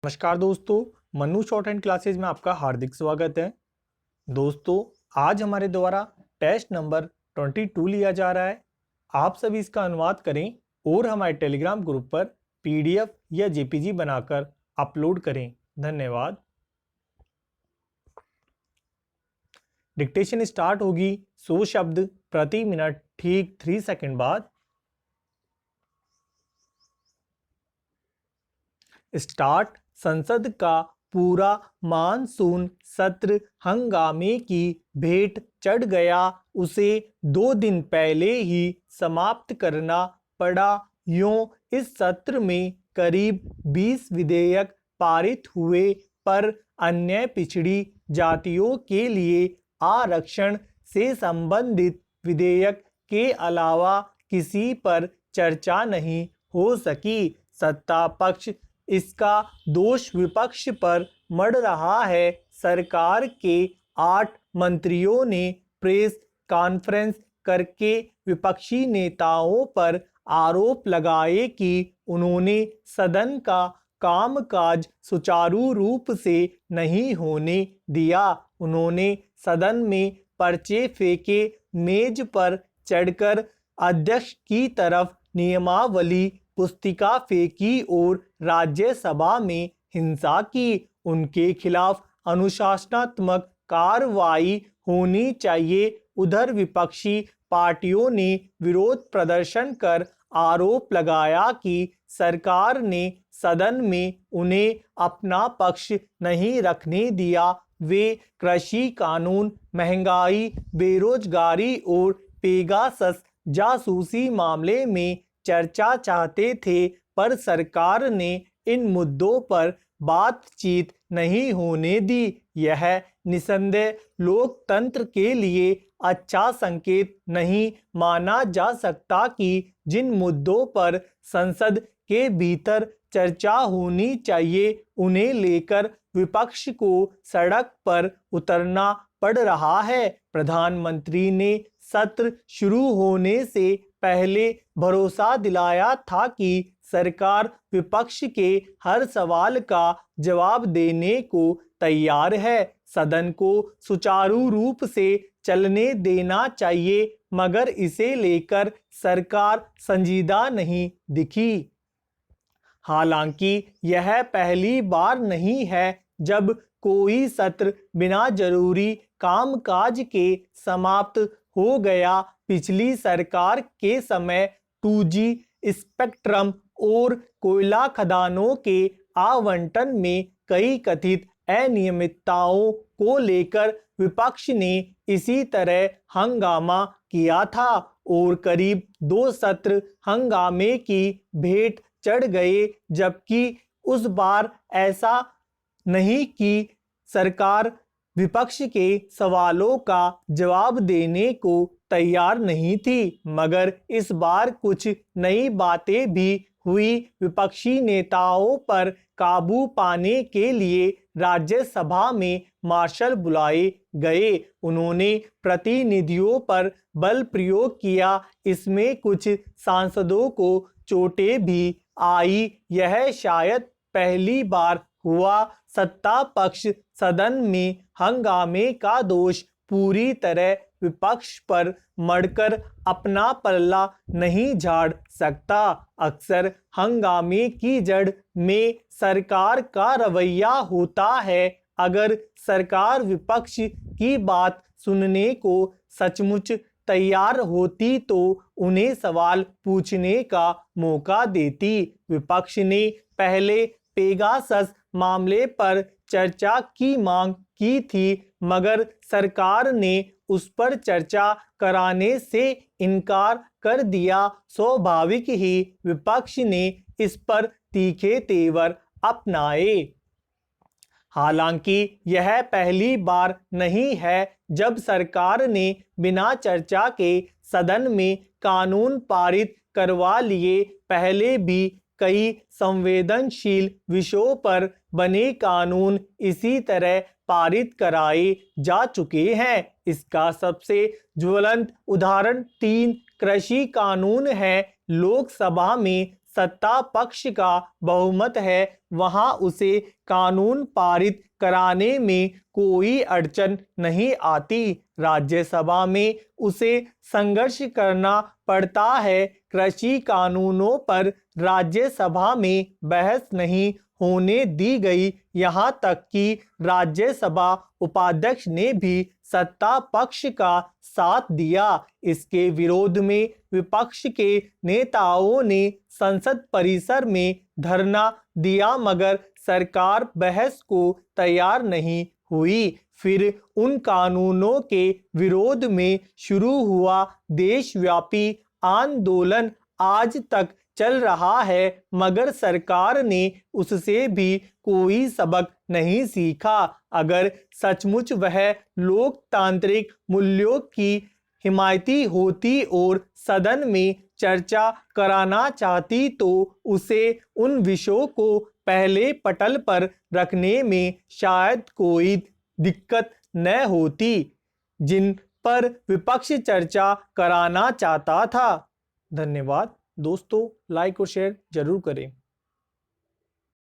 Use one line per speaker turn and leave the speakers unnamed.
नमस्कार दोस्तों, Mannu short hand classes में आपका हार्दिक स्वागत है। दोस्तों, आज हमारे द्वारा टेस्ट नंबर 22 लिया जा रहा है। आप सभी इसका अनुवाद करें और हमारे टेलीग्राम ग्रुप पर पीडीएफ या जेपीजी बनाकर अपलोड करें। धन्यवाद। डिक्टेशन स्टार्ट होगी 100 शब्द प्रति मिनट ठीक 3 सेकंड बाद। स्टार्ट। संसद का पूरा मानसून सत्र हंगामे की भेंट चढ़ गया। उसे 2 दिन पहले ही समाप्त करना पड़ा। यूं इस सत्र में करीब 20 विधेयक पारित हुए, पर अन्य पिछड़ी जातियों के लिए आरक्षण से संबंधित विधेयक के अलावा किसी पर चर्चा नहीं हो सकी। सत्ता पक्ष इसका दोष विपक्ष पर मढ़ रहा है। सरकार के 8 मंत्रियों ने प्रेस कॉन्फ्रेंस करके विपक्षी नेताओं पर आरोप लगाए कि उन्होंने सदन का कामकाज सुचारू रूप से नहीं होने दिया। उन्होंने सदन में पर्चे फेंके, मेज पर चढ़कर अध्यक्ष की तरफ नियमावली पुस्तिका फेंकी और राज्यसभा में हिंसा की। उनके खिलाफ अनुशासनात्मक कार्रवाई होनी चाहिए। उधर विपक्षी पार्टियों ने विरोध प्रदर्शन कर आरोप लगाया कि सरकार ने सदन में उन्हें अपना पक्ष नहीं रखने दिया। वे कृषि कानून, महंगाई, बेरोजगारी और पेगासस जासूसी मामले में चर्चा चाहते थे, पर सरकार ने इन मुद्दों पर बातचीत नहीं होने दी। यह निस्संदेह लोकतंत्र के लिए अच्छा संकेत नहीं माना जा सकता कि जिन मुद्दों पर संसद के भीतर चर्चा होनी चाहिए, उन्हें लेकर विपक्ष को सड़क पर उतरना पड़ रहा है। प्रधानमंत्री ने सत्र शुरू होने से पहले भरोसा दिलाया था कि सरकार विपक्ष के हर सवाल का जवाब देने को तैयार है। सदन को सुचारू रूप से चलने देना चाहिए, मगर इसे लेकर सरकार संजीदा नहीं दिखी। हालांकि यह पहली बार नहीं है जब कोई सत्र बिना जरूरी कामकाज के समाप्त हो गया। पिछली सरकार के समय 2G स्पेक्ट्रम और कोयला खदानों के आवंटन में कई कथित अनियमितताओं को लेकर विपक्ष ने इसी तरह हंगामा किया था और करीब 2 सत्र हंगामे की भेंट चढ़ गए। जबकि उस बार ऐसा नहीं कि सरकार विपक्ष के सवालों का जवाब देने को तैयार नहीं थी, मगर इस बार कुछ नई बातें भी हुई। विपक्षी नेताओं पर काबू पाने के लिए राज्यसभा में मार्शल बुलाए गए। उन्होंने प्रतिनिधियों पर बल प्रयोग किया। इसमें कुछ सांसदों को चोटें भी आई। यह शायद पहली बार हुआ। सत्ता पक्ष सदन में हंगामे का दोष पूरी तरह विपक्ष पर मढ़कर अपना पल्ला नहीं झाड़ सकता। अक्सर हंगामे की जड़ में सरकार का रवैया होता है। अगर सरकार विपक्ष की बात सुनने को सचमुच तैयार होती तो उन्हें सवाल पूछने का मौका देती। विपक्ष ने पहले पेगासस मामले पर चर्चा की मांग की थी, मगर सरकार ने उस पर चर्चा कराने से इनकार कर दिया। स्वाभाविक ही विपक्ष ने इस पर तीखे तेवर अपनाए। हालांकि यह पहली बार नहीं है जब सरकार ने बिना चर्चा के सदन में कानून पारित करवा लिए। पहले भी कई संवेदनशील विषयों पर बने कानून इसी तरह पारित कराए जा चुके हैं। इसका सबसे ज्वलंत उदाहरण 3 कृषि कानून है। लोकसभा में सत्ता पक्ष का बहुमत है वहां उसे कानून पारित कराने में कोई अड़चन नहीं आती। राज्यसभा में उसे संघर्ष करना पड़ता है। कृषि कानूनों पर राज्यसभा में बहस नहीं होने दी गई। यहाँ तक कि राज्यसभा उपाध्यक्ष ने भी सत्ता पक्ष का साथ दिया। इसके विरोध में विपक्ष के नेताओं ने संसद परिसर में धरना दिया मगर सरकार बहस को तैयार नहीं हुई। फिर उन कानूनों के विरोध में शुरू हुआ देशव्यापी आंदोलन आज तक चल रहा है मगर सरकार ने उससे भी कोई सबक नहीं सीखा। अगर सचमुच वह लोकतांत्रिक मूल्यों की हिमायती होती और सदन में चर्चा कराना चाहती तो उसे उन विषयों को पहले पटल पर रखने में शायद कोई दिक्कत न होती जिन पर विपक्ष चर्चा कराना चाहता था। धन्यवाद दोस्तों, लाइक और शेयर जरूर करें।